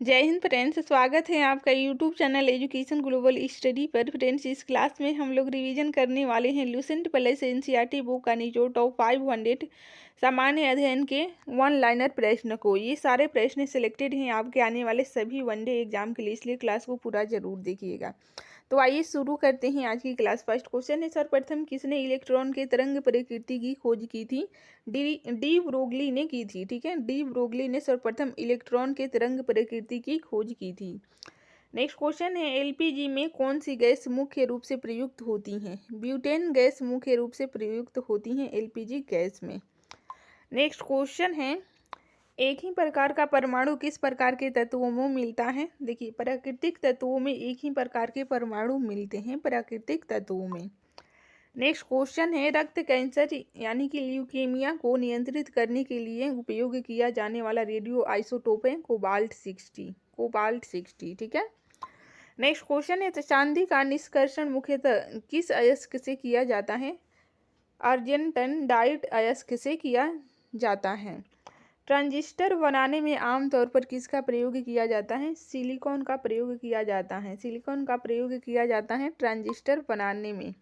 जय हिंद फ्रेंड्स, स्वागत है आपका YouTube channel education global study पर। फ्रेंड्स, इस क्लास में हम लोग रिवीजन करने वाले हैं लुसेंट प्लस एनसीईआरटी बुक का निचोड़ टॉप 500 सामान्य अध्ययन के वन लाइनर प्रश्न को। ये सारे प्रश्न सिलेक्टेड हैं आपके आने वाले सभी वनडे एग्जाम के लिए, इसलिए क्लास को पूरा जरूर देखिएगा। तो आइए शुरू करते हैं आज की क्लास। फर्स्ट क्वेश्चन है, सर्वप्रथम किसने इलेक्ट्रॉन के तरंग प्रकृति की खोज की थी? डी ब्रोगली ने की थी। ठीक है, डी ब्रोगली ने सर्वप्रथम इलेक्ट्रॉन के तरंग प्रकृति की खोज की थी। नेक्स्ट क्वेश्चन है, एलपीजी में कौन सी गैस मुख्य रूप से प्रयुक्त होती हैं? ब्यूटेन गैस मुख्य रूप से प्रयुक्त होती हैं एलपीजी गैस में। नेक्स्ट क्वेश्चन है, एक ही प्रकार का परमाणु किस प्रकार के तत्वों में मिलता है? देखिए, प्राकृतिक तत्वों में एक ही प्रकार के परमाणु मिलते हैं प्राकृतिक तत्वों में। नेक्स्ट क्वेश्चन है, रक्त कैंसर यानी कि ल्यूकेमिया को नियंत्रित करने के लिए उपयोग किया जाने वाला रेडियो आइसोटोप है कोबाल्ट 60। ठीक है। नेक्स्ट क्वेश्चन है, तो चांदी का निष्कर्षण मुख्यतः किस अयस्क से किया जाता है? अर्जेंटन डाइट अयस्क से किया जाता है। ट्रांजिस्टर बनाने में आमतौर पर किसका प्रयोग किया जाता है? सिलिकॉन का प्रयोग किया जाता है। सिलिकॉन का प्रयोग किया जाता है ट्रांजिस्टर बनाने में।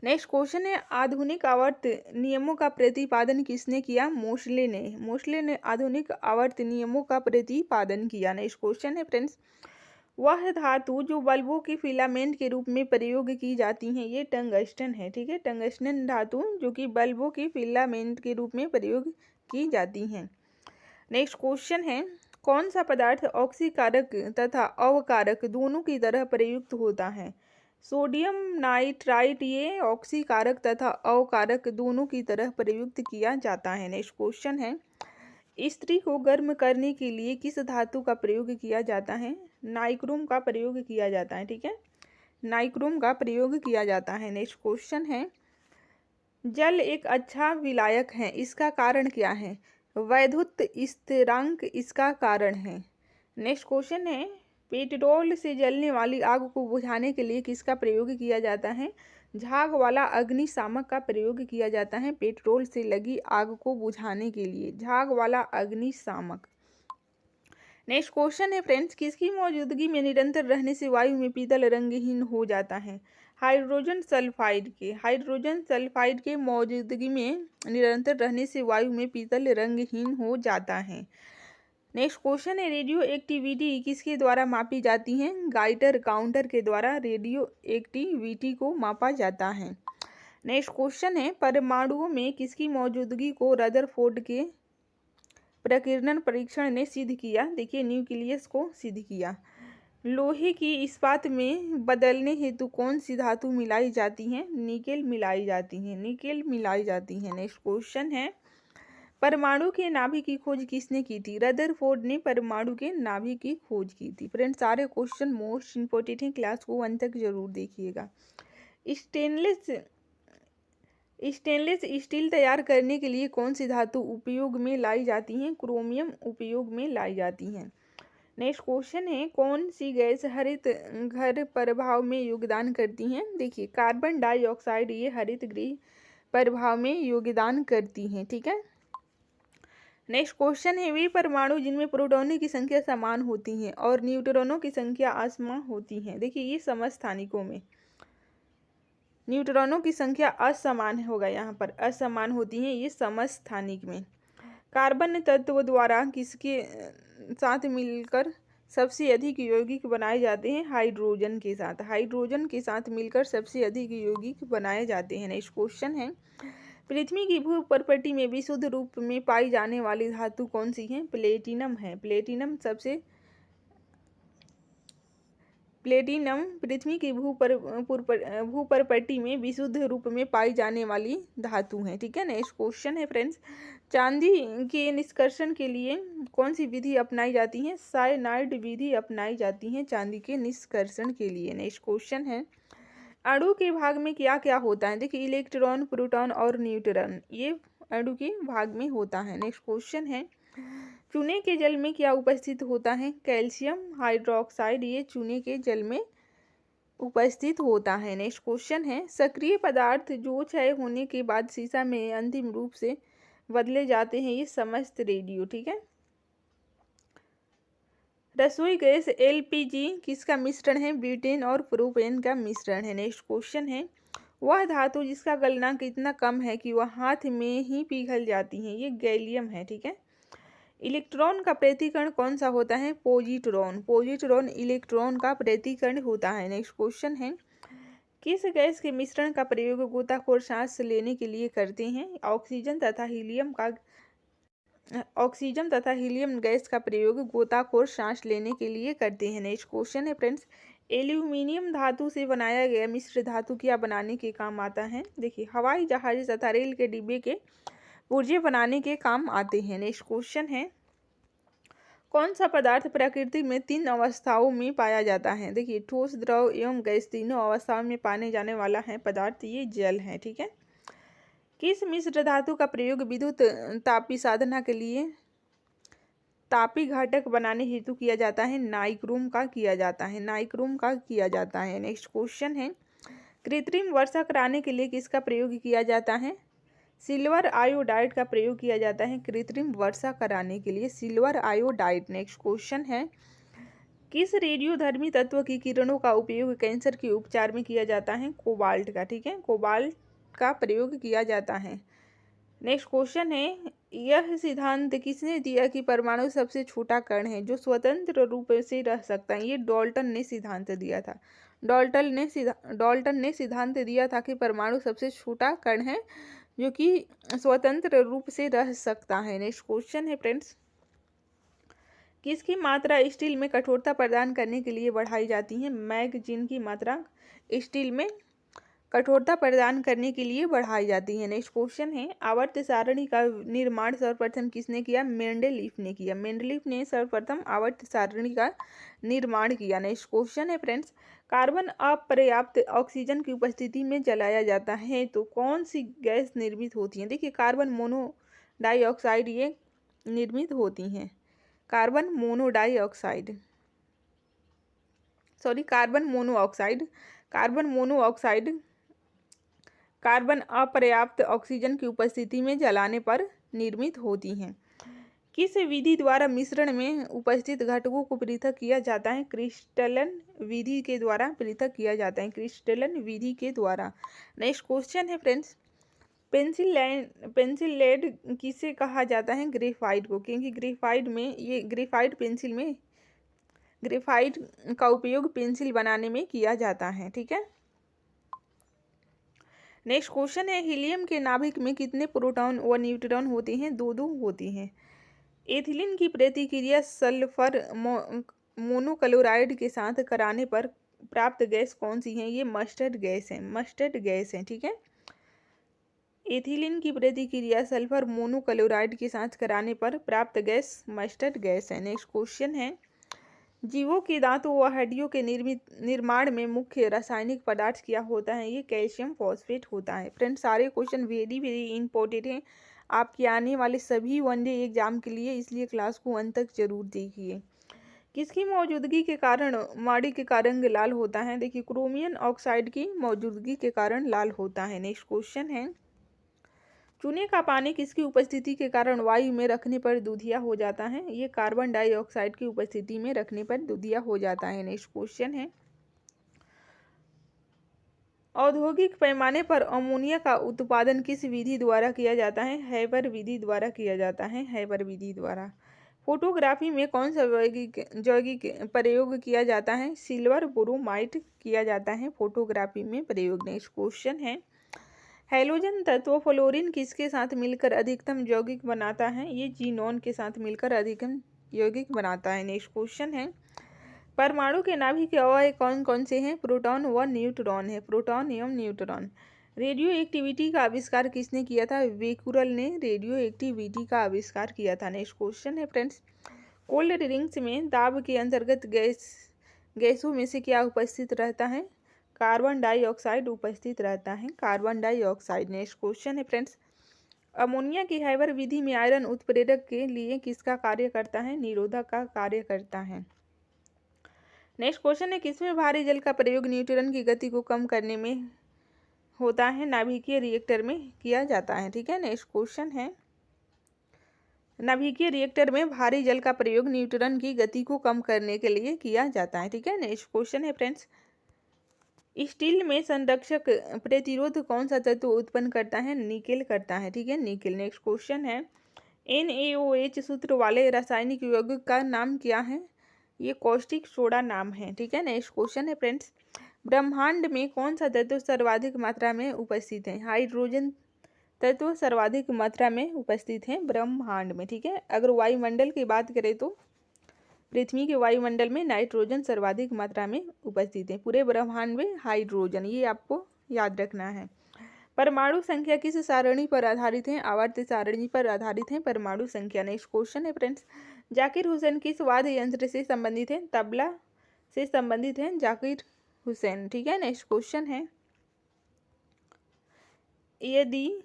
नेक्स्ट क्वेश्चन है, आधुनिक आवर्त नियमों का प्रतिपादन किसने किया? मोसले ने। मोसले ने आधुनिक आवर्त नियमों का प्रतिपादन किया। नेक्स्ट क्वेश्चन है फ्रेंड्स, वह धातु जो बल्बों की फिलामेंट के रूप में प्रयोग की जाती हैं, ये टंगस्टन है। ठीक है, टंगस्टन धातु जो कि बल्बों की फिलामेंट के रूप में प्रयोग की जाती हैं। नेक्स्ट क्वेश्चन है, कौन सा पदार्थ ऑक्सीकारक तथा अवकारक दोनों की तरह प्रयुक्त होता है? सोडियम नाइट्राइट ये ऑक्सीकारक तथा अवकारक दोनों की तरह प्रयुक्त किया जाता है। नेक्स्ट क्वेश्चन है, इस्त्री को गर्म करने के लिए किस धातु का प्रयोग किया जाता है? नाइक्रोम का प्रयोग किया जाता है। ठीक है, नाइक्रोम का प्रयोग किया जाता है। नेक्स्ट क्वेश्चन है, जल एक अच्छा विलायक है, इसका कारण क्या है? वैद्युत स्थिरांक इसका कारण है। नेक्स्ट क्वेश्चन है, पेट्रोल से जलने वाली आग को बुझाने के लिए किसका प्रयोग किया जाता है? झाग वाला अग्निशामक का प्रयोग किया जाता है पेट्रोल से लगी आग को बुझाने के लिए, झाग वाला अग्निशामक। नेक्स्ट क्वेश्चन है फ्रेंड्स, किसकी मौजूदगी में निरंतर रहने से वायु में पीतल रंगहीन हो जाता है? हाइड्रोजन सल्फाइड के मौजूदगी में निरंतर रहने से वायु में पीतल रंगहीन हो जाता है। नेक्स्ट क्वेश्चन है, रेडियो एक्टिविटी किसके द्वारा मापी जाती है? गाइटर काउंटर के द्वारा रेडियो एक्टिविटी को मापा जाता है। नेक्स्ट क्वेश्चन है, परमाणुओं में किसकी मौजूदगी को रदरफोर्ड के प्रकीर्णन परीक्षण ने सिद्ध किया? देखिए, न्यूक्लियस को सिद्ध किया। लोहे की इस्पात में बदलने हेतु कौन सी धातु मिलाई जाती है? निकेल मिलाई जाती है। नेक्स्ट क्वेश्चन है, परमाणु के नाभि की खोज किसने की थी? रदरफोर्ड ने परमाणु के नाभि की खोज की थी। फ्रेंड्स, सारे क्वेश्चन मोस्ट इंपॉर्टेंट हैं, क्लास को अंत तक जरूर देखिएगा। स्टेनलेस स्टील तैयार करने के लिए कौन सी धातु उपयोग में लाई जाती है? क्रोमियम उपयोग में लाई जाती है। नेक्स्ट क्वेश्चन है, कौन सी गैस हरित घर प्रभाव में योगदान करती हैं? देखिए, कार्बन डाइऑक्साइड ये हरित गृह प्रभाव में योगदान करती हैं। ठीक है। नेक्स्ट क्वेश्चन है, वे परमाणु जिनमें प्रोटॉनों की संख्या समान होती है और न्यूट्रॉनों की संख्या असमान होती है। देखिए, ये समस्थानिकों में न्यूट्रॉनों की संख्या असमान होगा, यहाँ पर असमान होती है ये समस्थानिक में। कार्बन तत्व द्वारा किसके साथ मिलकर सबसे अधिक यौगिक बनाए जाते हैं? हाइड्रोजन के साथ। हाइड्रोजन के साथ मिलकर सबसे अधिक यौगिक बनाए जाते हैं। नेक्स्ट क्वेश्चन है, पृथ्वी की भू प्रपट्टी में विशुद्ध रूप में पाई जाने वाली धातु कौन सी है? प्लेटिनम है। प्लेटिनम पृथ्वी की भू प्रपट्टी में विशुद्ध रूप में पाई जाने वाली धातु है। ठीक है। नेक्स्ट क्वेश्चन है फ्रेंड्स, चांदी के निष्कर्षण के लिए कौन सी विधि अपनाई जाती है? साइनाइड विधि अपनाई जाती है चांदी के निष्कर्षण के लिए। नेक्स्ट क्वेश्चन है, अणु के भाग में क्या क्या होता है? देखिए, इलेक्ट्रॉन, प्रोटॉन और न्यूट्रॉन ये अणु के भाग में होता है। नेक्स्ट क्वेश्चन है, चूने के जल में क्या उपस्थित होता है? कैल्शियम हाइड्रोक्साइड ये चूने के जल में उपस्थित होता है। नेक्स्ट क्वेश्चन है, सक्रिय पदार्थ जो क्षय होने के बाद शीशा में अंतिम रूप से बदले जाते हैं, ये समस्त रेडियो। ठीक है, रसोई गैस एलपीजी किसका मिश्रण है? ब्यूटेन और प्रोपेन का मिश्रण है। नेक्स्ट क्वेश्चन है, वह धातु जिसका गलनांक इतना कम है कि वह हाथ में ही पिघल जाती है, ये गैलियम है। ठीक है। इलेक्ट्रॉन का प्रतिकरण कौन सा होता है? पॉजिट्रॉन। पॉजिट्रॉन इलेक्ट्रॉन का प्रतिकरण होता है। नेक्स्ट क्वेश्चन है, किस गैस के मिश्रण का प्रयोग गोताखोर सांस लेने के लिए करते हैं? ऑक्सीजन तथा हीलियम गैस का प्रयोग गोताखोर सांस लेने के लिए करते हैं। नेक्स्ट क्वेश्चन है फ्रेंड्स, एल्यूमिनियम धातु से बनाया गया मिश्र धातु क्या बनाने के काम आता है? देखिए, हवाई जहाज तथा रेल के डिब्बे के पुर्जे बनाने के काम आते हैं। नेक्स्ट क्वेश्चन है, कौन सा पदार्थ प्रकृति में 3 अवस्थाओं में पाया जाता है? देखिए, ठोस, द्रव एवं गैस तीनों अवस्थाओं में पाने जाने वाला है पदार्थ ये जल है। ठीक है। किस मिश्र धातु का प्रयोग विद्युत तापी साधना के लिए तापी घटक बनाने हेतु किया जाता है? नाइक्रोम का किया जाता है। नाइक्रोम का किया जाता है। नेक्स्ट क्वेश्चन है, कृत्रिम वर्षा कराने के लिए किसका प्रयोग किया जाता है? सिल्वर आयोडाइड का प्रयोग किया जाता है कृत्रिम वर्षा कराने के लिए, सिल्वर आयोडाइड। नेक्स्ट क्वेश्चन है, किस रेडियोधर्मी तत्व की किरणों का उपयोग कैंसर के उपचार में किया जाता है? कोबाल्ट का। ठीक है, कोबाल्ट का प्रयोग किया जाता है। नेक्स्ट क्वेश्चन है, यह सिद्धांत किसने दिया कि परमाणु सबसे छोटा कण है जो स्वतंत्र रूप से रह सकता है? ये डाल्टन ने सिद्धांत दिया था। डाल्टन ने सिद्धांत दिया था कि परमाणु सबसे छोटा कण है जो कि स्वतंत्र रूप से रह सकता है। नेक्स्ट क्वेश्चन है फ्रेंड्स, किसकी मात्रा स्टील में कठोरता प्रदान करने के लिए बढ़ाई जाती है? मैगजीन की मात्रा स्टील में कठोरता प्रदान करने के लिए बढ़ाई जाती है। नेक्स्ट क्वेश्चन है, आवर्त सारणी का निर्माण सर्वप्रथम किसने किया? मेंडलीफ ने किया। मेंडलीफ ने सर्वप्रथम आवर्त सारणी का निर्माण किया। नेक्स्ट क्वेश्चन है फ्रेंड्स, कार्बन अपर्याप्त ऑक्सीजन की उपस्थिति में जलाया जाता है तो कौन सी गैस निर्मित होती है? देखिए, कार्बन मोनोडाइऑक्साइड ये निर्मित होती हैं। कार्बन मोनोऑक्साइड, कार्बन अपर्याप्त ऑक्सीजन की उपस्थिति में जलाने पर निर्मित होती हैं। किस विधि द्वारा मिश्रण में उपस्थित घटकों को पृथक किया जाता है? क्रिस्टलन विधि के द्वारा पृथक किया जाता है, क्रिस्टलन विधि के द्वारा। नेक्स्ट क्वेश्चन है फ्रेंड्स, पेंसिल लेड किसे कहा जाता है? ग्रेफाइट को, क्योंकि ग्रेफाइट पेंसिल में ग्रेफाइट का उपयोग पेंसिल बनाने में किया जाता है। ठीक है। नेक्स्ट क्वेश्चन है, हीलियम के नाभिक में कितने प्रोटॉन व न्यूट्रॉन होते हैं? 2 होती हैं। एथिलीन की प्रतिक्रिया सल्फर मोनोक्लोराइड के साथ कराने पर प्राप्त गैस कौन सी है? ये मस्टर्ड गैस है। ठीक है। एथिलीन की प्रतिक्रिया सल्फर मोनोक्लोराइड के साथ कराने पर प्राप्त गैस मस्टर्ड गैस है। नेक्स्ट क्वेश्चन है, जीवों के दांतों व हड्डियों के निर्माण में मुख्य रासायनिक पदार्थ क्या होता है? ये कैल्शियम फॉस्फेट होता है। फ्रेंड्स, सारे क्वेश्चन वेरी वेरी इंपॉर्टेंट हैं आपके आने वाले सभी वनडे एग्जाम के लिए, इसलिए क्लास को अंत तक जरूर देखिए। किसकी मौजूदगी के कारण माणिक्य का रंग लाल होता है? देखिए, क्रोमियम ऑक्साइड की मौजूदगी के कारण लाल होता है। नेक्स्ट क्वेश्चन है, चूने का पानी किसकी उपस्थिति के कारण वायु में रखने पर दूधिया हो जाता है? ये कार्बन डाइऑक्साइड की उपस्थिति में रखने पर दूधिया हो जाता है। नेक्स्ट क्वेश्चन है, औद्योगिक पैमाने पर अमोनिया का उत्पादन किस विधि द्वारा किया जाता है? हैबर विधि द्वारा किया जाता है, हैबर विधि द्वारा। फोटोग्राफी में कौन सा यौगिक प्रयोग किया जाता है? सिल्वर ब्रोमाइड किया जाता है फोटोग्राफी में प्रयोग। नेक्स्ट क्वेश्चन है, हैलोजन तत्व फ्लोरीन किसके साथ मिलकर अधिकतम यौगिक बनाता है? ये जीनोन के साथ मिलकर अधिकतम यौगिक बनाता है। नेक्स्ट क्वेश्चन है, परमाणु के नाभिक के अवयव कौन कौन से हैं? प्रोटॉन व न्यूट्रॉन है, प्रोटॉन एवं न्यूट्रॉन। रेडियो एक्टिविटी का आविष्कार किसने किया था? बेकुरल ने रेडियो एक्टिविटी का आविष्कार किया था। नेक्स्ट क्वेश्चन है फ्रेंड्स, कोल्ड ड्रिंक्स में दाब के अंतर्गत गैसों में से क्या उपस्थित रहता है? कार्बन डाइऑक्साइड उपस्थित रहता है, कार्बन डाइऑक्साइड। नेक्स्ट क्वेश्चन है फ्रेंड्स, अमोनिया की हैबर विधि में आयरन उत्प्रेरक के लिए किसका कार्य करता है? निरोधक का कार्य करता है। नेक्स्ट क्वेश्चन है, किसमें भारी जल का प्रयोग न्यूट्रॉन की गति को कम करने में होता है? नाभिकीय रिएक्टर में किया जाता है। ठीक है। नेक्स्ट क्वेश्चन है, नाभिकीय रिएक्टर में भारी जल का प्रयोग न्यूट्रॉन की गति को कम करने के लिए किया जाता है। ठीक है, नेक्स्ट क्वेश्चन है फ्रेंड्स, स्टील में संरक्षक प्रतिरोध कौन सा तत्व उत्पन्न करता है? निकेल करता है। ठीक है, निकेल। नेक्स्ट क्वेश्चन है, NaOH सूत्र वाले रासायनिक यौगिक का नाम क्या है? ये कॉस्टिक सोडा नाम है। ठीक है, नेक्स्ट क्वेश्चन है फ्रेंड्स, ब्रह्मांड में कौन सा तत्व सर्वाधिक मात्रा में उपस्थित है? हाइड्रोजन तत्व सर्वाधिक मात्रा में उपस्थित है ब्रह्मांड में। ठीक है, अगर वायुमंडल की बात करें तो पृथ्वी के वायुमंडल में नाइट्रोजन सर्वाधिक मात्रा में उपस्थित है, पूरे ब्रह्मांड में हाइड्रोजन, ये आपको याद रखना है। परमाणु संख्या किस सारणी पर आधारित है? आवर्त सारणी पर आधारित है परमाणु संख्या। नेक्स्ट क्वेश्चन है फ्रेंड्स, जाकिर हुसैन किस वाद्य यंत्र से संबंधित है? तबला से संबंधित है जाकिर हुसैन। ठीक है, नेक्स्ट क्वेश्चन है, यदि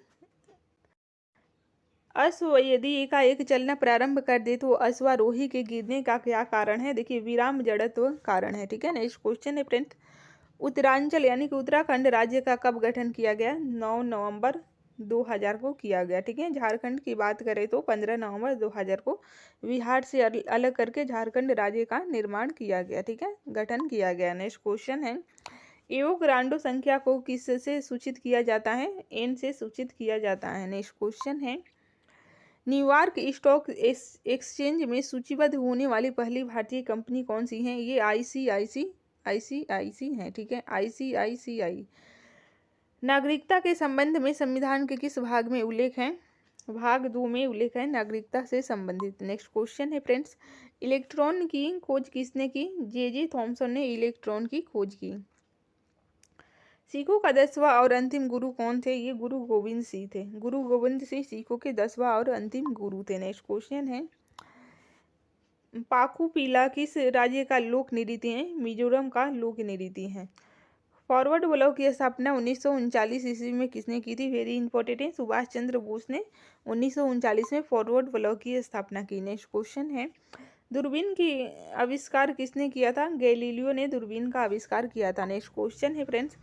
अश्व यदि एकाएक चलना प्रारंभ कर दे तो अश्वारोही के गिरने का क्या कारण है? देखिए, विराम जड़त्व कारण है। ठीक है, नेक्स्ट क्वेश्चन है फ्रेंड्स, उत्तरांचल यानी कि उत्तराखंड राज्य का कब गठन किया गया? 9 नवंबर 2000 को किया गया। ठीक है, झारखंड की बात करें तो 15 नवंबर 2000 को बिहार से अलग करके झारखंड राज्य का निर्माण किया गया। ठीक है, गठन किया गया। नेक्स्ट क्वेश्चन है, एवोग्रांडो संख्या को किससे सूचित किया जाता है? एन से सूचित किया जाता है। नेक्स्ट क्वेश्चन है, न्यूयॉर्क स्टॉक एक्सचेंज में सूचीबद्ध होने वाली पहली भारतीय कंपनी कौन सी है? ये आईसीआईसी है। ठीक है, आईसीआईसीआई। नागरिकता के संबंध में संविधान के किस भाग में उल्लेख है? भाग 2 में उल्लेख है नागरिकता से संबंधित। नेक्स्ट क्वेश्चन है फ्रेंड्स, इलेक्ट्रॉन की खोज किसने की? जे थॉमसन ने इलेक्ट्रॉन की खोज की। सिखों का 10वां और अंतिम गुरु कौन थे? ये गुरु गोविंद सिंह थे। गुरु गोविंद सिंह सिखों के 10वां और अंतिम गुरु थे। नेक्स्ट क्वेश्चन है, पाकुपीला किस राज्य का लोक नृत्य है? मिजोरम का लोक नृत्य है। फॉरवर्ड ब्लॉक की स्थापना 1939 ईस्वी में किसने की थी? वेरी इंपॉर्टेंट है, सुभाष चंद्र बोस ने 1939 में फॉरवर्ड ब्लॉक की स्थापना की। नेक्स्ट क्वेश्चन है, दूरबीन की आविष्कार किसने किया था? गैलीलियो ने दूरबीन का आविष्कार किया था। नेक्स्ट क्वेश्चन है फ्रेंड्स,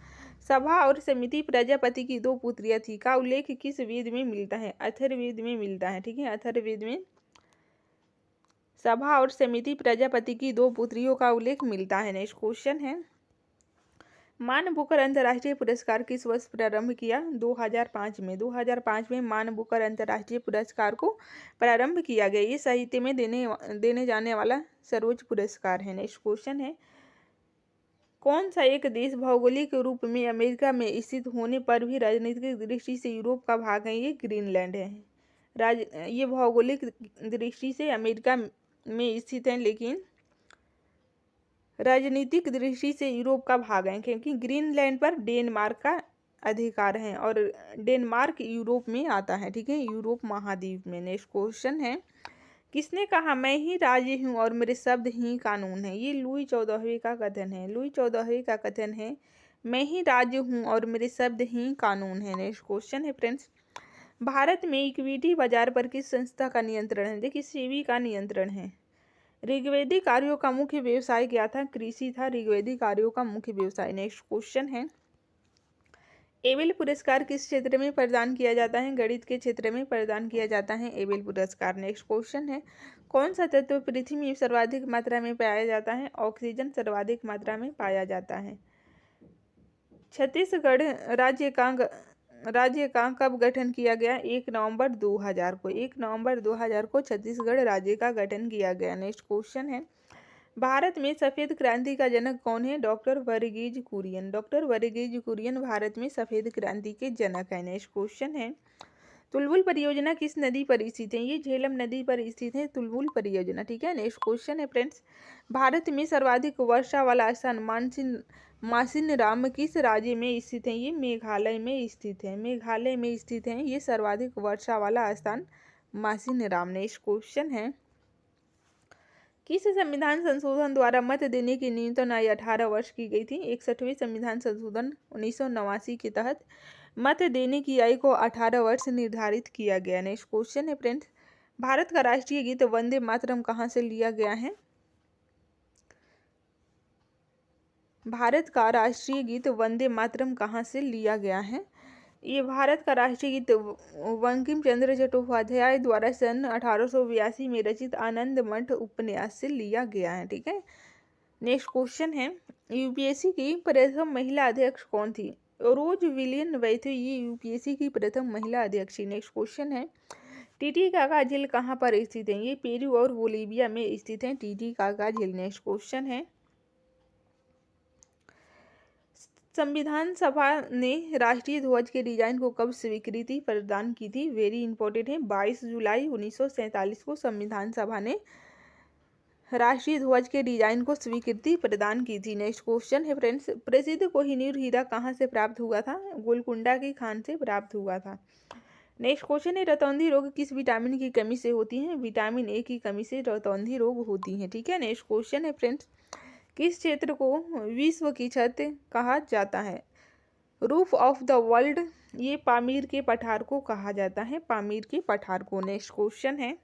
सभा और समिति प्रजापति की 2 पुत्रियां थी का उल्लेख किस वेद में मिलता है? अथर्ववेद में मिलता है। ठीक है, अथर्ववेद में सभा और समिति प्रजापति की 2 पुत्रियों का उल्लेख मिलता है। नेक्स्ट क्वेश्चन है, मान बुकर अंतर्राष्ट्रीय पुरस्कार किस वर्ष प्रारंभ किया? 2005 में। 2005 में मान बुकर अंतर्राष्ट्रीय पुरस्कार को प्रारंभ किया गया। ये साहित्य में देने जाने वाला सर्वोच्च पुरस्कार है। नेक्स्ट क्वेश्चन है, कौन सा एक देश भौगोलिक रूप में अमेरिका में स्थित होने पर भी राजनीतिक दृष्टि से यूरोप का भाग है? ये ग्रीनलैंड है। ये भौगोलिक दृष्टि से अमेरिका में स्थित है, लेकिन राजनीतिक दृष्टि से यूरोप का भाग है, क्योंकि ग्रीनलैंड पर डेनमार्क का अधिकार है और डेनमार्क यूरोप में आता है। ठीक है, यूरोप महाद्वीप में। नेक्स्ट क्वेश्चन है, किसने कहा मैं ही राज्य हूँ और मेरे शब्द ही कानून है? ये लुई 14वें का कथन है। लुई 14वें का कथन है, मैं ही राज्य हूँ और मेरे शब्द ही कानून है। नेक्स्ट क्वेश्चन है फ्रेंड्स, भारत में इक्विटी बाजार पर किस संस्था का नियंत्रण है? देखिए, सेबी का नियंत्रण है। ऋग्वेदिक कार्यों का मुख्य व्यवसाय क्या था? कृषि था ऋग्वेदिक कार्यों का मुख्य व्यवसाय। नेक्स्ट क्वेश्चन है, एबेल पुरस्कार किस क्षेत्र में प्रदान किया जाता है? गणित के क्षेत्र में प्रदान किया जाता है एबेल पुरस्कार। नेक्स्ट क्वेश्चन है, कौन सा तत्व पृथ्वी में सर्वाधिक मात्रा में पाया जाता है? ऑक्सीजन सर्वाधिक मात्रा में पाया जाता है। छत्तीसगढ़ राज्य का कब गठन किया गया? 1 नवंबर 2000 को। 1 नवंबर 2000 को छत्तीसगढ़ राज्य का गठन किया गया। नेक्स्ट क्वेश्चन है, भारत में सफेद क्रांति का जनक कौन है? डॉक्टर वर्गीज कुरियन। डॉक्टर वर्गीज कुरियन भारत में सफेद क्रांति के जनक है। नेक्स्ट क्वेश्चन है, तुलबुल परियोजना किस नदी पर स्थित है? ये झेलम नदी पर स्थित है तुलबुल परियोजना। ठीक है, नेक्स्ट क्वेश्चन है फ्रेंड्स, भारत में सर्वाधिक वर्षा वाला स्थान मासिनराम किस राज्य में स्थित है? ये मेघालय में स्थित है। मेघालय में स्थित है ये सर्वाधिक वर्षा वाला स्थान मासिनराम। नेक्स्ट क्वेश्चन है, किस संविधान संशोधन द्वारा मत देने की न्यूनतम आयु 18 वर्ष की गई थी? 61वें संविधान संशोधन 1989 के तहत मत देने की आयु को 18 वर्ष निर्धारित किया गया। नेक्स्ट क्वेश्चन है फ्रेंड्स, भारत का राष्ट्रीय गीत वंदे मातरम कहाँ से लिया गया है? भारत का राष्ट्रीय गीत वंदे मातरम कहाँ से लिया गया है? ये भारत का राष्ट्रीय गीत बंकिम चंद्र चट्टोपाध्याय द्वारा सन 1882 में रचित आनंद मठ उपन्यास से लिया गया है। ठीक है। नेक्स्ट क्वेश्चन है, यूपीएससी की प्रथम महिला अध्यक्ष कौन थी? रोज विलियन वैथे ये यूपीएससी की प्रथम महिला अध्यक्ष। नेक्स्ट क्वेश्चन है, टीटीकाका झील कहाँ पर स्थित है? ये पेरू और बोलीविया में स्थित है टीटीकाका झील। नेक्स्ट क्वेश्चन है, संविधान सभा ने राष्ट्रीय ध्वज के डिजाइन को कब स्वीकृति प्रदान की थी? वेरी इंपॉर्टेंट है, 22 जुलाई 1947 को संविधान सभा ने राष्ट्रीय ध्वज के डिजाइन को स्वीकृति प्रदान की थी। नेक्स्ट क्वेश्चन है फ्रेंड्स, प्रसिद्ध कोहिनूर हीरा कहाँ से प्राप्त हुआ था? गोलकुंडा की खान से प्राप्त हुआ था। नेक्स्ट क्वेश्चन है, रतौंधी रोग किस विटामिन की कमी से होती है? विटामिन ए की कमी से रतौंधी रोग होती है। ठीक है। नेक्स्ट क्वेश्चन है फ्रेंड्स, किस क्षेत्र को विश्व की छत कहा जाता है? Roof of the world. ये पामीर के पठार को कहा जाता है, पामीर के पठार को। नेक्स्ट क्वेश्चन है,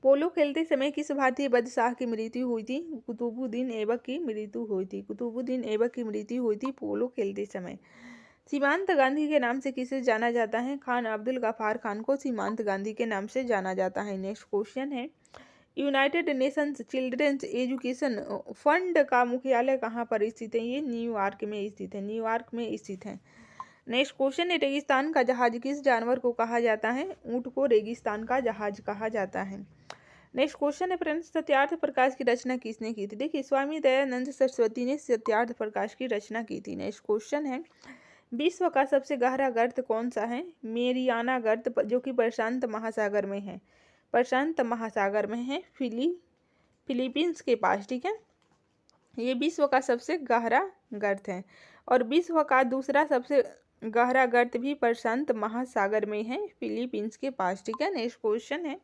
पोलो खेलते समय किस भारतीय बादशाह की मृत्यु हुई थी? कुतुबुद्दीन ऐबक की मृत्यु हुई थी, कुतुबुद्दीन ऐबक की मृत्यु हुई थी पोलो खेलते समय। सीमांत गांधी के नाम से किसे जाना जाता है? खान अब्दुल गफ्फार खान को सीमांत गांधी के नाम से जाना जाता है। नेक्स्ट क्वेश्चन है, united nations children's education fund का मुख्यालय कहाँ पर स्थित है? ये न्यूयॉर्क में स्थित है, न्यूयॉर्क में स्थित है। नेक्स्ट क्वेश्चन है, रेगिस्तान का जहाज किस जानवर को कहा जाता है? ऊंट को रेगिस्तान का जहाज कहा जाता है। नेक्स्ट क्वेश्चन है फ्रेंड्स, सत्यार्थ प्रकाश की रचना किसने की थी? देखिए, स्वामी दयानंद सरस्वती ने सत्यार्थ प्रकाश की रचना की थी। नेक्स्ट क्वेश्चन है, विश्व का सबसे गहरा गर्त कौन सा है? मेरियाना गर्त, जो कि प्रशांत महासागर में है, प्रशांत महासागर में है, फिलीपींस के पास। ठीक है। ये विश्व का सबसे गहरा गर्त है, और विश्व का दूसरा सबसे गहरा गर्त भी प्रशांत महासागर में है, फिलीपींस के पास। ठीक है। नेक्स्ट क्वेश्चन है,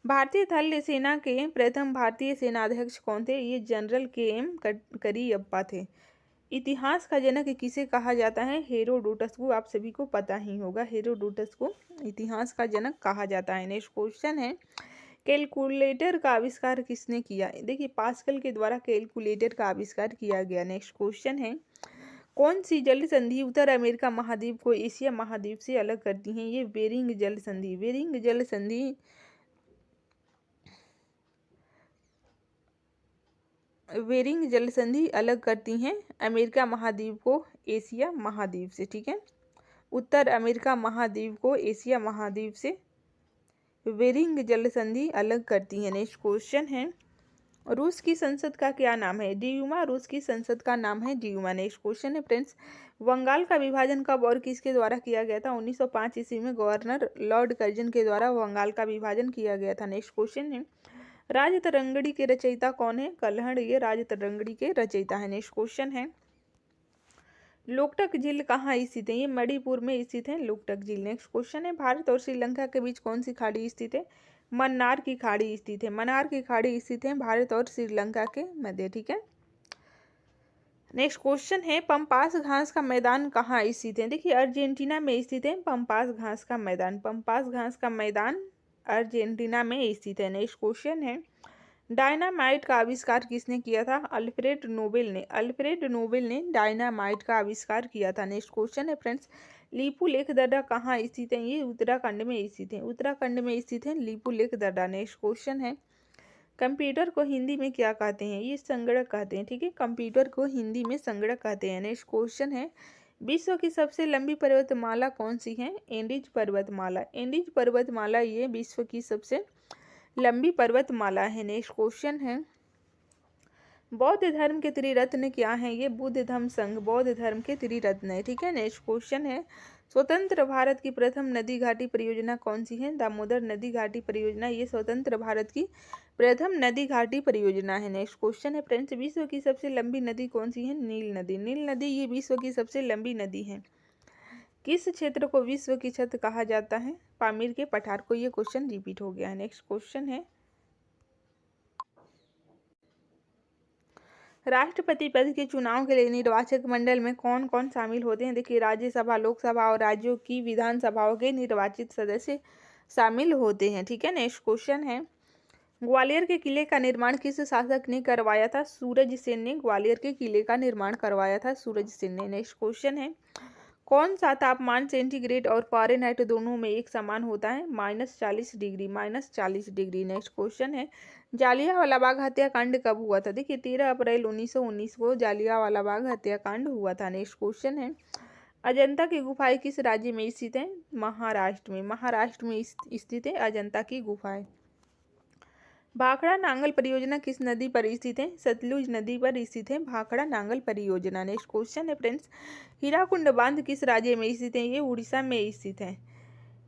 भारतीय थल सेना के प्रथम भारतीय सेनाध्यक्ष कौन थे? ये जनरल के.एम. करियप्पा थे। इतिहास का जनक किसे कहा जाता है? हेरोडोटस को। आप सभी को पता ही होगा, हेरोडोटस को इतिहास का जनक कहा जाता है। नेक्स्ट क्वेश्चन है, कैलकुलेटर का आविष्कार किसने किया? देखिए, पास्कल के द्वारा कैलकुलेटर का आविष्कार किया गया। नेक्स्ट क्वेश्चन है, कौन सी जल संधि उत्तर अमेरिका महाद्वीप को एशिया महाद्वीप से अलग करती है? ये बेरिंग जल संधि, बेरिंग जल संधि बेरिंग जल संधि अलग करती हैं अमेरिका महाद्वीप को एशिया महाद्वीप से। ठीक है। उत्तर अमेरिका महाद्वीप को एशिया महाद्वीप से बेरिंग जल संधि अलग करती है। नेक्स्ट क्वेश्चन है, रूस की संसद का क्या नाम है? ड्यूमा। रूस की संसद का नाम है ड्यूमा। नेक्स्ट क्वेश्चन है फ्रेंड्स, बंगाल का विभाजन कब और किसके द्वारा किया गया था? 1905 ईस्वी में गवर्नर लॉर्ड कर्जन के द्वारा बंगाल का विभाजन किया गया था। नेक्स्ट क्वेश्चन है, राजतरंगड़ी के रचयिता कौन है? कल्हड़। ये राजतरंगड़ी के रचयिता है। नेक्स्ट क्वेश्चन है, लोकटक झील कहाँ स्थित है? ये मणिपुर में स्थित है लोकटक झील। नेक्स्ट क्वेश्चन है, भारत और श्रीलंका के बीच कौन सी खाड़ी स्थित है? मन्नार की खाड़ी स्थित है, मन्नार की खाड़ी स्थित है भारत और श्रीलंका के मध्य। ठीक है। नेक्स्ट क्वेश्चन है, पंपास घास का मैदान कहाँ स्थित है? देखिए, अर्जेंटीना में स्थित है पंपास घास का मैदान, पंपास घास का मैदान अर्जेंटीना में स्थित है। नेक्स्ट क्वेश्चन है, डायनामाइट का आविष्कार किसने किया था? अल्फ्रेड नोबेल ने, अल्फ्रेड नोबेल ने डायनामाइट का आविष्कार किया था। नेक्स्ट क्वेश्चन है फ्रेंड्स, लीपू लेक दर्रा कहाँ स्थित है? ये उत्तराखंड में स्थित है, उत्तराखंड में स्थित है लीपू लेक दर्रा। नेक्स्ट क्वेश्चन है, कंप्यूटर को हिंदी में क्या कहते हैं? ये संगणक कहते हैं। ठीक है, कंप्यूटर को हिंदी में संगणक कहते हैं। नेक्स्ट क्वेश्चन है, विश्व की सबसे लंबी पर्वतमाला कौन सी है? एंडीज पर्वतमाला, एंडीज पर्वतमाला ये विश्व की सबसे लंबी पर्वतमाला है। नेक्स्ट क्वेश्चन है, बौद्ध धर्म के त्रिरत्न क्या है? ये बुद्ध धम्म संघ बौद्ध धर्म के त्रिरत्न है। ठीक है। नेक्स्ट क्वेश्चन है, स्वतंत्र भारत की प्रथम नदी घाटी परियोजना कौन सी है? दामोदर नदी घाटी परियोजना, ये स्वतंत्र भारत की प्रथम नदी घाटी परियोजना है। नेक्स्ट क्वेश्चन है फ्रेंड्स, विश्व की सबसे लंबी नदी कौन सी है? नील नदी, नील नदी ये विश्व की सबसे लंबी नदी है। किस क्षेत्र को विश्व की छत कहा जाता है? पामीर के पठार को। ये क्वेश्चन रिपीट हो गया है। नेक्स्ट क्वेश्चन है, राष्ट्रपति पद के चुनाव के लिए निर्वाचक मंडल में कौन कौन शामिल होते हैं? देखिए, राज्यसभा, लोकसभा और राज्यों की विधानसभाओं के निर्वाचित सदस्य शामिल होते हैं। ठीक है। नेक्स्ट क्वेश्चन है, ग्वालियर के किले का निर्माण किस शासक ने करवाया था? सूरज सेन ने ग्वालियर के किले का निर्माण करवाया था, सूरज सेन ने। नेक्स्ट क्वेश्चन है, कौन सा तापमान सेंटीग्रेड और फ़ारेनहाइट दोनों में एक समान होता है? -40 डिग्री। -40 डिग्री। नेक्स्ट क्वेश्चन है, जालियांवाला बाग हत्याकांड कब हुआ था? देखिए 13 अप्रैल 1919 को जालियांवाला बाग हत्याकांड हुआ था। नेक्स्ट क्वेश्चन है, अजंता की गुफाएं किस राज्य में स्थित हैं? महाराष्ट्र में। महाराष्ट्र में स्थित है अजंता की गुफाएं। भाखड़ा नांगल परियोजना किस नदी पर स्थित है? सतलुज नदी पर स्थित है भाखड़ा नांगल परियोजना। नेक्स्ट क्वेश्चन है फ्रेंड्स, हीराकुंड बांध किस राज्य में स्थित है? ये उड़ीसा में स्थित है।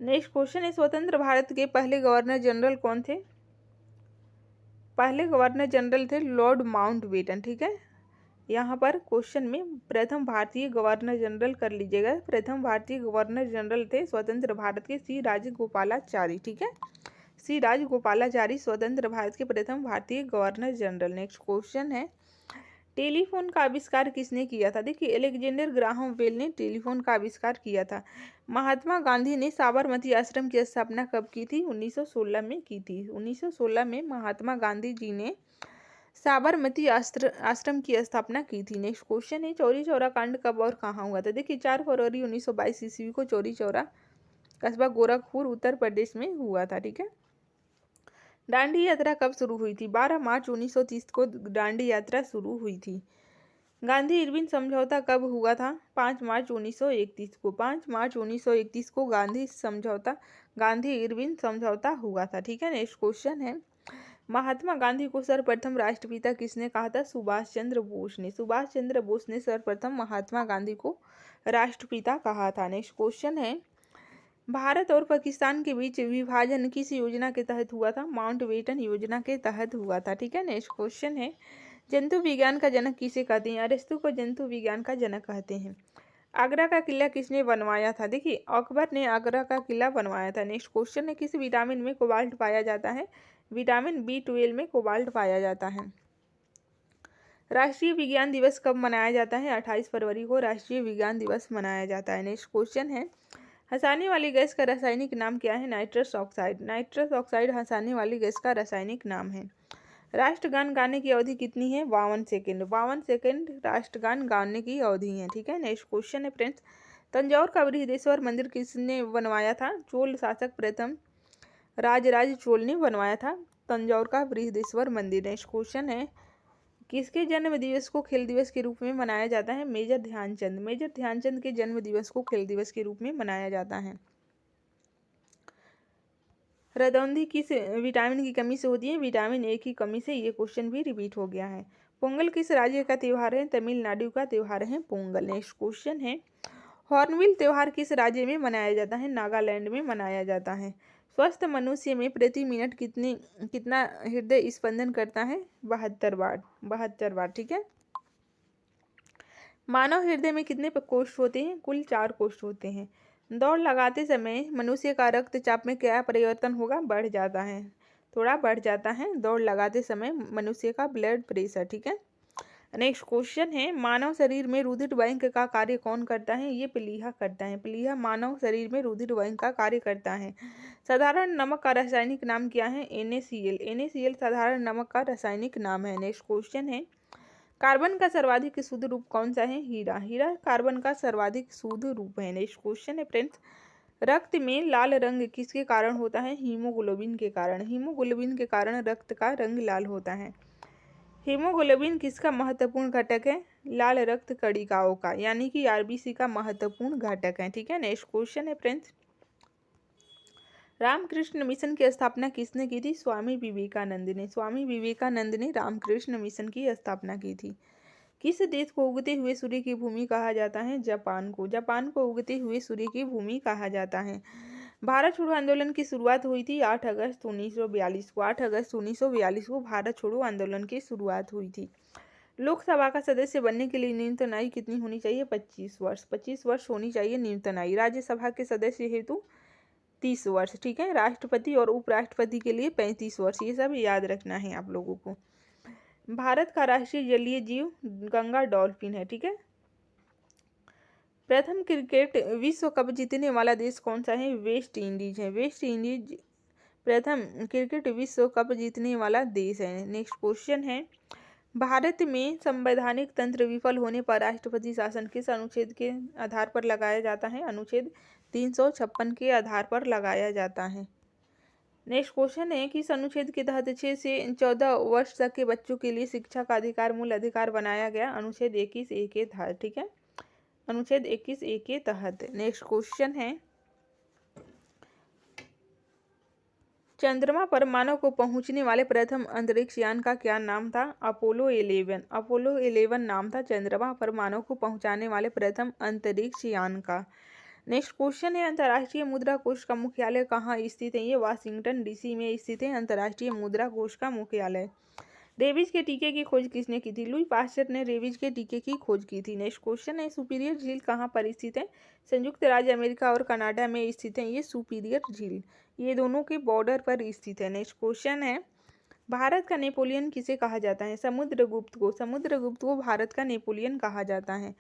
नेक्स्ट क्वेश्चन है, स्वतंत्र भारत के पहले गवर्नर जनरल कौन थे? पहले गवर्नर जनरल थे लॉर्ड माउंटबेटन। ठीक है, यहाँ पर क्वेश्चन में प्रथम भारतीय गवर्नर जनरल कर लीजिएगा। प्रथम भारतीय गवर्नर जनरल थे स्वतंत्र भारत के सी राजगोपालाचारी। ठीक है, सी राजगोपालाचारी स्वतंत्र भारत के प्रथम भारतीय गवर्नर जनरल। नेक्स्ट क्वेश्चन है, टेलीफोन का आविष्कार किसने किया था? देखिए अलेक्जेंडर ग्राहम बेल ने टेलीफोन का आविष्कार किया था। महात्मा गांधी ने साबरमती आश्रम की स्थापना कब की थी? 1916 में की थी। 1916 में महात्मा गांधी जी ने साबरमती आश्रम की स्थापना की थी। नेक्स्ट क्वेश्चन है, चौरी चौरा कांड कब और कहाँ हुआ था? देखिए 4 फरवरी 1922 ईस्वी को चौरी चौरा कस्बा गोरखपुर उत्तर प्रदेश में हुआ था। ठीक है, दांडी यात्रा कब शुरू हुई थी? 12 मार्च 1930 को दांडी यात्रा शुरू हुई थी। गांधी इरविन समझौता कब हुआ था? 5 मार्च 1931 को। 5 मार्च 1931 को गांधी इरविन समझौता हुआ था। ठीक है, नेक्स्ट क्वेश्चन है, महात्मा गांधी को सर्वप्रथम राष्ट्रपिता किसने कहा था? सुभाष चंद्र बोस ने। सुभाष चंद्र बोस ने सर्वप्रथम महात्मा गांधी को राष्ट्रपिता कहा था। नेक्स्ट क्वेश्चन है, भारत और पाकिस्तान के बीच विभाजन किस योजना के तहत हुआ था? माउंटबेटन योजना के तहत हुआ था। ठीक है, नेक्स्ट क्वेश्चन है, जंतु विज्ञान का जनक किसे कहते हैं? अरस्तु को जंतु विज्ञान का जनक कहते हैं। आगरा का किला किसने बनवाया था? देखिए अकबर ने आगरा का किला बनवाया था। नेक्स्ट क्वेश्चन है, किस विटामिन में कोबाल्ट पाया जाता है? विटामिन B12 में कोबाल्ट पाया जाता है। राष्ट्रीय विज्ञान दिवस कब मनाया जाता है? 28 फरवरी को राष्ट्रीय विज्ञान दिवस मनाया जाता है। नेक्स्ट क्वेश्चन है, हंसाने वाली गैस का रासायनिक नाम क्या है? Nitrous oxide. नाइट्रस ऑक्साइड हंसाने वाली गैस का रासायनिक नाम है। राष्ट्रगान गाने की अवधि कितनी है? 52 सेकेंड। 52 सेकेंड राष्ट्रगान गाने की अवधि है। ठीक है, नेक्स्ट क्वेश्चन है फ्रेंड्स, तंजौर का बृहदेश्वर मंदिर किसने बनवाया था? चोल शासक प्रथम राजराज चोल ने बनवाया था तंजौर का बृहदेश्वर मंदिर। नेक्स्ट क्वेश्चन है, किसके जन्म दिवस को खेल दिवस के रूप में मनाया जाता है? मेजर ध्यानचंद। मेजर ध्यानचंद के जन्म दिवस को खेल दिवस के रूप में मनाया जाता है। रतौंधी किस विटामिन की कमी से होती है? विटामिन ए की कमी से। ये क्वेश्चन भी रिपीट हो गया है। पोंगल किस राज्य का त्यौहार है? तमिलनाडु का त्यौहार है पोंगल। नेक्स्ट क्वेश्चन है, हॉर्नबिल त्यौहार किस राज्य में मनाया जाता है? नागालैंड में मनाया जाता है। स्वस्थ मनुष्य में प्रति मिनट कितना हृदय स्पंदन करता है? 72 बार। 72 बार। ठीक है, मानव हृदय में कितने कोष्ठ होते हैं? कुल 4 कोष्ठ होते हैं। दौड़ लगाते समय मनुष्य का रक्तचाप में क्या परिवर्तन होगा? बढ़ जाता है, थोड़ा बढ़ जाता है दौड़ लगाते समय मनुष्य का ब्लड प्रेशर। ठीक है, नेक्स्ट क्वेश्चन है, मानव शरीर में रुधिर बैंक का कार्य कौन करता है? ये प्लीहा करता है। प्लीहा मानव शरीर में रुधिर बैंक का कार्य करता है। साधारण नमक का रासायनिक नाम क्या है? NaCl। NaCl साधारण नमक का रासायनिक नाम है। नेक्स्ट क्वेश्चन है, कार्बन का सर्वाधिक शुद्ध रूप कौन सा है? हीरा। हीरा कार्बन का सर्वाधिक शुद्ध रूप है। नेक्स्ट क्वेश्चन है फ्रेंड्स, रक्त में लाल रंग किसके कारण होता है? हीमोग्लोबिन के कारण। हीमोग्लोबिन के कारण रक्त का रंग लाल होता है। हीमोग्लोबिन किसका महत्वपूर्ण घटक है? लाल रक्त कणिकाओं का, यानी कि RBC का महत्वपूर्ण घटक है। ठीक है, नेक्स्ट क्वेश्चन है फ्रेंड्स, रामकृष्ण मिशन की स्थापना किसने की थी? स्वामी विवेकानंद ने। स्वामी विवेकानंद ने रामकृष्ण मिशन की स्थापना की थी। किस देश को उगते हुए सूर्य की भूमि कहा जाता है? जापान को। जापान को उगते हुए सूर्य की भूमि कहा जाता है। भारत छोड़ो आंदोलन की शुरुआत हुई थी 8 अगस्त 1942 को। 8 अगस्त 1942 को भारत छोड़ो आंदोलन की शुरुआत हुई थी। लोकसभा का सदस्य बनने के लिए न्यूनतम आयु कितनी होनी चाहिए? 25 वर्ष। 25 वर्ष होनी चाहिए न्यूनतम आयु। राज्यसभा के सदस्य हेतु 30 वर्ष। ठीक है, राष्ट्रपति और उपराष्ट्रपति के लिए 35 वर्ष। ये सब याद रखना है आप लोगों को। भारत का राष्ट्रीय जलीय जीव गंगा डॉल्फिन है। ठीक है, प्रथम क्रिकेट विश्व कप जीतने वाला देश कौन सा है? वेस्ट इंडीज है। वेस्ट इंडीज प्रथम क्रिकेट विश्व कप जीतने वाला देश है। नेक्स्ट क्वेश्चन है, भारत में संवैधानिक तंत्र विफल होने पर राष्ट्रपति शासन किस अनुच्छेद के आधार पर लगाया जाता है? अनुच्छेद 356 के आधार पर लगाया जाता है। नेक्स्ट क्वेश्चन है, किस अनुच्छेद के तहत 6 से 14 वर्ष तक के बच्चों के लिए शिक्षा का अधिकार मूल अधिकार बनाया गया? अनुच्छेद 21A के तहत। ठीक है, अनुच्छेद 21A के तहत। नेक्स्ट क्वेश्चन है, चंद्रमा पर मानव को पहुंचने वाले प्रथम अंतरिक्ष यान का क्या नाम था? अपोलो 11। अपोलो 11 नाम था चंद्रमा पर मानव को पहुंचाने वाले प्रथम अंतरिक्ष यान का। नेक्स्ट क्वेश्चन है, अंतर्राष्ट्रीय मुद्रा कोष का मुख्यालय कहाँ स्थित है? ये वाशिंगटन डीसी में स्थित है अंतर्राष्ट्रीय मुद्रा कोष का मुख्यालय। रेबीज के टीके की खोज किसने की थी? लुई पास्चर ने रेबीज के टीके की खोज की थी। नेक्स्ट क्वेश्चन है, सुपीरियर झील कहाँ पर स्थित है? संयुक्त राज्य अमेरिका और कनाडा में स्थित है ये सुपीरियर झील, ये दोनों के बॉर्डर पर स्थित है। नेक्स्ट क्वेश्चन है, भारत का नेपोलियन किसे कहा जाता है? समुद्रगुप्त को। समुद्रगुप्त को भारत का नेपोलियन कहा जाता है।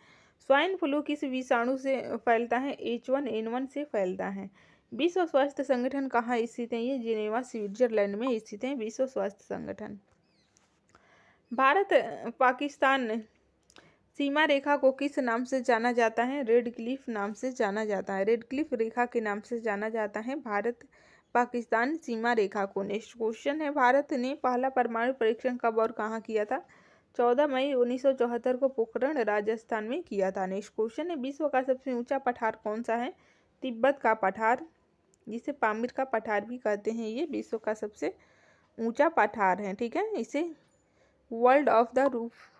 स्वाइन फ्लू किस विषाणु से फैलता है? H1N1 से फैलता है। विश्व स्वास्थ्य संगठन कहाँ स्थित है? ये जिनेवा स्विट्जरलैंड में स्थित है विश्व स्वास्थ्य संगठन। भारत पाकिस्तान सीमा रेखा को किस नाम से जाना जाता है? रेड क्लिफ नाम से जाना जाता है। रेड क्लिफ रेखा के नाम से जाना जाता है भारत पाकिस्तान सीमा रेखा को। नेक्स्ट क्वेश्चन है, भारत ने पहला परमाणु परीक्षण कब और कहाँ किया था? 14 मई 1974 को पोखरण राजस्थान में किया था। नेक्स्ट क्वेश्चन है, विश्व का सबसे ऊंचा पठार कौन सा है? तिब्बत का पठार, जिसे पामीर का पठार भी कहते हैं, ये विश्व का सबसे ऊंचा पठार है। ठीक है, इसे वर्ल्ड ऑफ द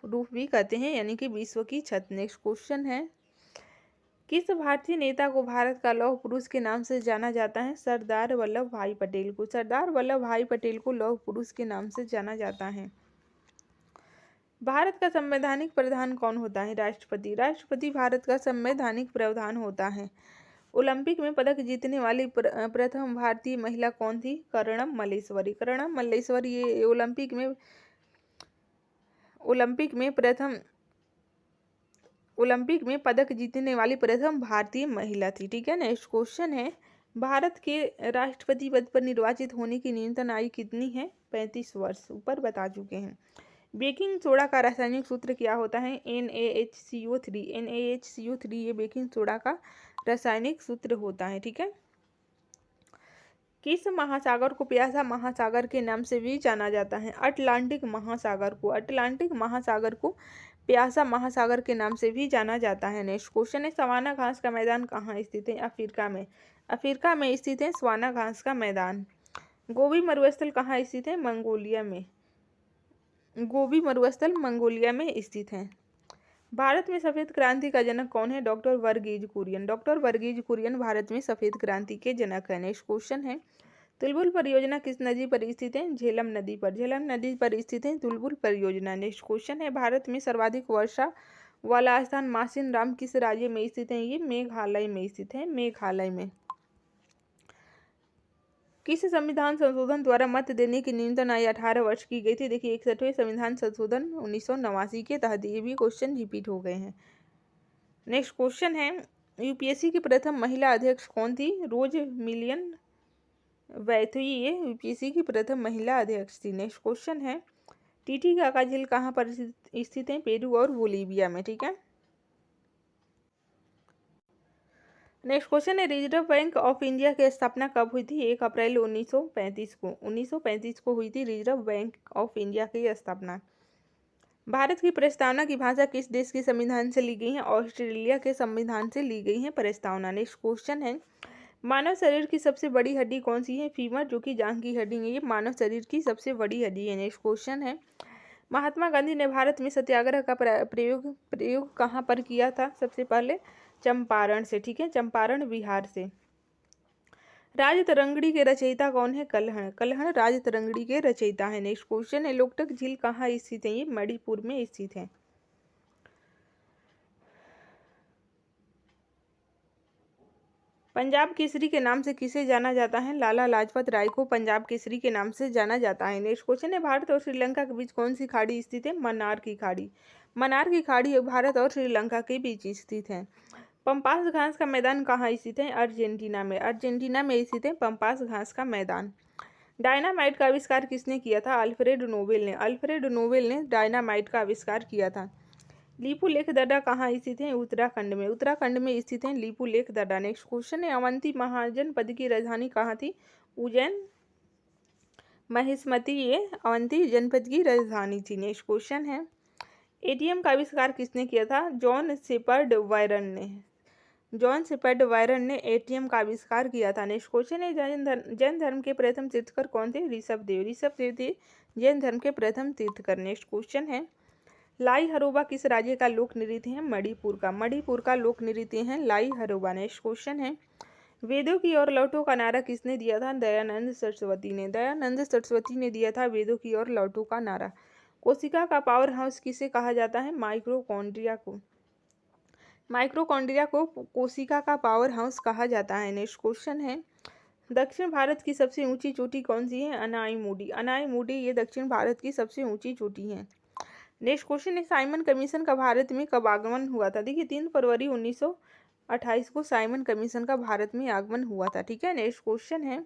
रूफ भी कहते हैं, यानी कि विश्व की छत। नेक्स्ट क्वेश्चन है, किस भारतीय नेता को भारत का लौह पुरुष के नाम से जाना जाता है? सरदार वल्लभ भाई पटेल को। सरदार वल्लभ भाई पटेल को लौह पुरुष के नाम से जाना जाता है। भारत का संवैधानिक प्रधान कौन होता है? राष्ट्रपति। राष्ट्रपति भारत का संवैधानिक प्रधान होता है। ओलंपिक में पदक जीतने वाली प्रथम भारतीय महिला कौन थी? कर्णम मल्लेश्वरी। कर्णम मल्लेश्वरी ये ओलंपिक में पदक जीतने वाली प्रथम भारतीय महिला थी। ठीक है, नेक्स्ट क्वेश्चन है, भारत के राष्ट्रपति पद पर निर्वाचित होने की न्यूनतम आयु कितनी है? 35 वर्ष, ऊपर बता चुके हैं। बेकिंग सोडा का रासायनिक सूत्र क्या होता है? NaHCO3। NaHCO3 ये बेकिंग सोडा का रासायनिक सूत्र होता है। ठीक है, किस महासागर को प्यासा महासागर के नाम से भी जाना जाता है? अटलांटिक महासागर को। अटलांटिक महासागर को प्यासा महासागर के नाम से भी जाना जाता है। नेक्स्ट क्वेश्चन है, सवाना घास का मैदान कहाँ स्थित है? अफ्रीका में। अफ्रीका में स्थित है सवाना घास का मैदान। गोबी मरुस्थल कहाँ स्थित है? मंगोलिया में। गोबी मरुस्थल मंगोलिया में स्थित है। भारत में सफेद क्रांति का जनक कौन है? डॉक्टर वर्गीज कुरियन। डॉक्टर वर्गीज कुरियन भारत में सफेद क्रांति के जनक है। नेक्स्ट क्वेश्चन है, तुलबुल परियोजना किस नदी पर स्थित है? झेलम नदी पर। झेलम नदी पर स्थित है तुलबुल परियोजना। नेक्स्ट क्वेश्चन है, भारत में सर्वाधिक वर्षा वाला स्थान मासिन राम किस राज्य में स्थित है? ये मेघालय में स्थित है, मेघालय में। किस संविधान संशोधन द्वारा मत देने की न्यूनतम आयु 18 वर्ष की गई थी? देखिए, 61वें संविधान संशोधन 1989 के तहत। ये भी क्वेश्चन रिपीट हो गए हैं। नेक्स्ट क्वेश्चन है, यूपीएससी की प्रथम महिला अध्यक्ष कौन थी? रोज मिलियन वैथुई ये यूपीएससी की प्रथम महिला अध्यक्ष थी। नेक्स्ट क्वेश्चन है, टीटीकाका झील कहाँ पर स्थित है? पेरू और बोलीविया में। ठीक है, नेक्स्ट क्वेश्चन है, रिजर्व बैंक ऑफ इंडिया की स्थापना कब हुई थी? 1 अप्रैल 1935 को। 1935 को हुई थी रिजर्व बैंक ऑफ इंडिया की स्थापना। भारत की प्रस्तावना की भाषा किस देश के संविधान से ली गई है? ऑस्ट्रेलिया के संविधान से ली गई है प्रस्तावना। नेक्स्ट क्वेश्चन है, मानव शरीर की सबसे बड़ी हड्डी कौन सी है? फीमर, जो कि जांघ की हड्डी है, ये मानव शरीर की सबसे बड़ी हड्डी है। नेक्स्ट क्वेश्चन है, महात्मा गांधी ने भारत में सत्याग्रह का प्रयोग कहाँ पर किया था? सबसे पहले चंपारण से। ठीक है, चंपारण बिहार से। राजतरंगिणी के रचयिता कौन है? कल्हण। कल्हण राजतरंगिणी के रचयिता है। नेक्स्ट क्वेश्चन है, लोकटक झील कहाँ स्थित है? ये मणिपुर में स्थित है। पंजाब केसरी के नाम से किसे जाना जाता है? लाला लाजपत राय को पंजाब केसरी के नाम से जाना जाता है। नेक्स्ट क्वेश्चन है, भारत और श्रीलंका के बीच कौन सी खाड़ी स्थित है? मन्नार की खाड़ी। मन्नार की खाड़ी भारत और श्रीलंका के बीच स्थित है। पंपास घास का मैदान कहाँ स्थित है? अर्जेंटीना में। अर्जेंटीना में स्थित है पंपास घास का मैदान। डायनामाइट का आविष्कार किसने किया था? अल्फ्रेड नोबेल ने। अल्फ्रेड नोबेल ने डायनामाइट का आविष्कार किया था। लिपुलेख दर्रा कहाँ स्थित है? उत्तराखंड में। उत्तराखंड में स्थित है लिपुलेख दर्रा। नेक्स्ट क्वेश्चन है, अवंती महाजनपद की राजधानी कहाँ थी? उज्जैन। महिष्मती ये अवंती जनपद की राजधानी थी। नेक्स्ट क्वेश्चन है, एटीएम का आविष्कार किसने किया था? जॉन शेपर्ड वायरन ने। जॉन शेपर्ड वायरन ने एटीएम का आविष्कार किया था। नेक्स्ट क्वेश्चन है, जैन धर्म के प्रथम तीर्थकर कौन थे? ऋषभदेव। ऋषभदेव थे जैन धर्म के प्रथम तीर्थकर। नेक्स्ट क्वेश्चन है, लाई हरोबा किस राज्य का लोक नृत्य है? मणिपुर का। मणिपुर का लोक नृत्य है लाई हरोबा। नेक्स्ट क्वेश्चन है, वेदों की ओर लौटो का नारा किसने दिया था? दयानंद सरस्वती ने। दयानंद सरस्वती ने दिया था वेदों की ओर लौटो का नारा। कोशिका का पावर हाउस किसे कहा जाता है? माइक्रोकॉन्ड्रिया को। माइक्रोकॉन्ड्रिया को कोशिका का पावर हाउस कहा जाता है। नेक्स्ट क्वेश्चन है, दक्षिण भारत की सबसे ऊंची चोटी कौन सी है? अनाईमुडी। अनाईमुडी ये दक्षिण भारत की सबसे ऊंची चोटी है। नेक्स्ट क्वेश्चन है, साइमन कमीशन का भारत में कब आगमन हुआ था? देखिए 3 फरवरी 1928 को साइमन कमीशन का भारत में आगमन हुआ था। ठीक है। नेक्स्ट क्वेश्चन है,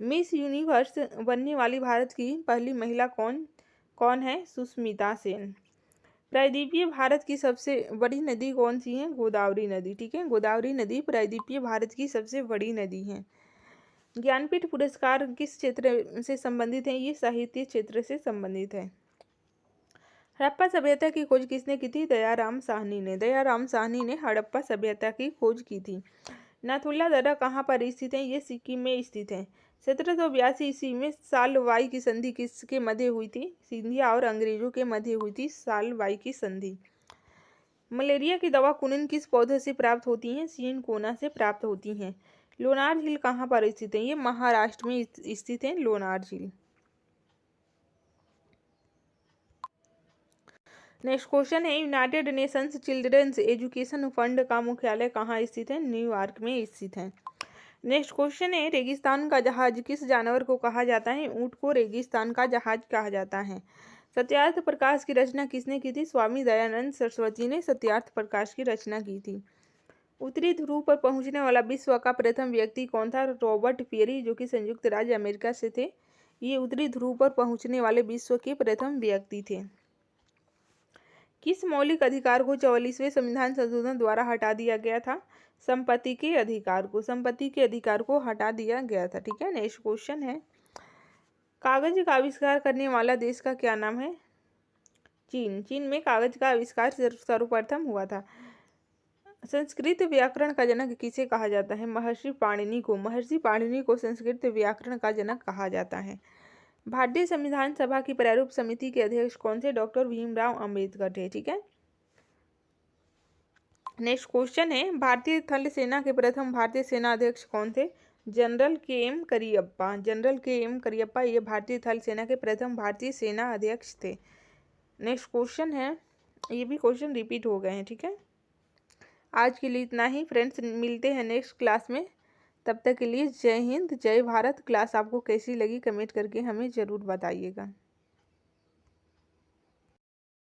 मिस यूनिवर्स बनने वाली भारत की पहली महिला कौन है? सुष्मिता सेन। प्रायद्वीपीय भारत की सबसे बड़ी नदी कौन सी है? गोदावरी नदी। ठीक है, गोदावरी नदी प्रायद्वीपीय भारत की सबसे बड़ी नदी है। ज्ञानपीठ पुरस्कार किस क्षेत्र से संबंधित है? ये साहित्य क्षेत्र से संबंधित है। हड़प्पा सभ्यता की खोज किसने की थी? दयाराम साहनी ने। दयाराम साहनी ने हड़प्पा सभ्यता की खोज की थी। नाथुला दर्रा कहाँ पर स्थित है? ये सिक्किम में स्थित है। 1782 ईस्वी में साल वाई की संधि किसके मध्य हुई थी? सिंधिया और अंग्रेजों के मध्य हुई थी साल वाई की संधि। मलेरिया की दवा कुनिन किस पौधे से प्राप्त होती है? सिनकोना से प्राप्त होती हैं। लोनार झील कहाँ पर स्थित है? ये महाराष्ट्र में स्थित है लोनार झील। नेक्स्ट क्वेश्चन है, united nations children's education fund का मुख्यालय कहाँ स्थित है? न्यूयॉर्क में स्थित है। नेक्स्ट क्वेश्चन है, रेगिस्तान का जहाज किस जानवर को कहा जाता है? ऊंट को रेगिस्तान का जहाज कहा जाता है। सत्यार्थ प्रकाश की रचना किसने की थी? स्वामी दयानंद सरस्वती ने सत्यार्थ प्रकाश की रचना की थी। उत्तरी ध्रुव पर पहुंचने वाला विश्व का प्रथम व्यक्ति कौन था? रॉबर्ट पेरी, जो कि संयुक्त राज्य अमेरिका से थे। ये उत्तरी ध्रुव पर पहुंचने वाले विश्व के प्रथम व्यक्ति थे। किस मौलिक अधिकार को 44वें संविधान संशोधन द्वारा हटा दिया गया था? संपत्ति के अधिकार को। संपत्ति के अधिकार को हटा दिया गया था। ठीक है। नेक्स्ट क्वेश्चन है, कागज का आविष्कार करने वाला देश का क्या नाम है? चीन। चीन में कागज का आविष्कार सर्वप्रथम हुआ था। संस्कृत व्याकरण का जनक किसे कहा जाता है? महर्षि पाणिनि को। महर्षि पाणिनि को संस्कृत व्याकरण का जनक कहा जाता है। भारतीय संविधान सभा की प्रारूप समिति के अध्यक्ष कौन थे? डॉक्टर भीमराव अंबेडकर थे। ठीक है। नेक्स्ट क्वेश्चन है, भारतीय थल सेना के प्रथम भारतीय सेना अध्यक्ष कौन थे? जनरल के एम करियप्पा। जनरल के एम करियप्पा ये भारतीय थल सेना के प्रथम भारतीय सेना अध्यक्ष थे। नेक्स्ट क्वेश्चन है, ये भी क्वेश्चन रिपीट हो गए हैं। ठीक है। आज के लिए इतना ही फ्रेंड्स, मिलते हैं नेक्स्ट क्लास में। तब तक के लिए जय हिंद, जय भारत। क्लास आपको कैसी लगी कमेंट करके हमें ज़रूर बताइएगा।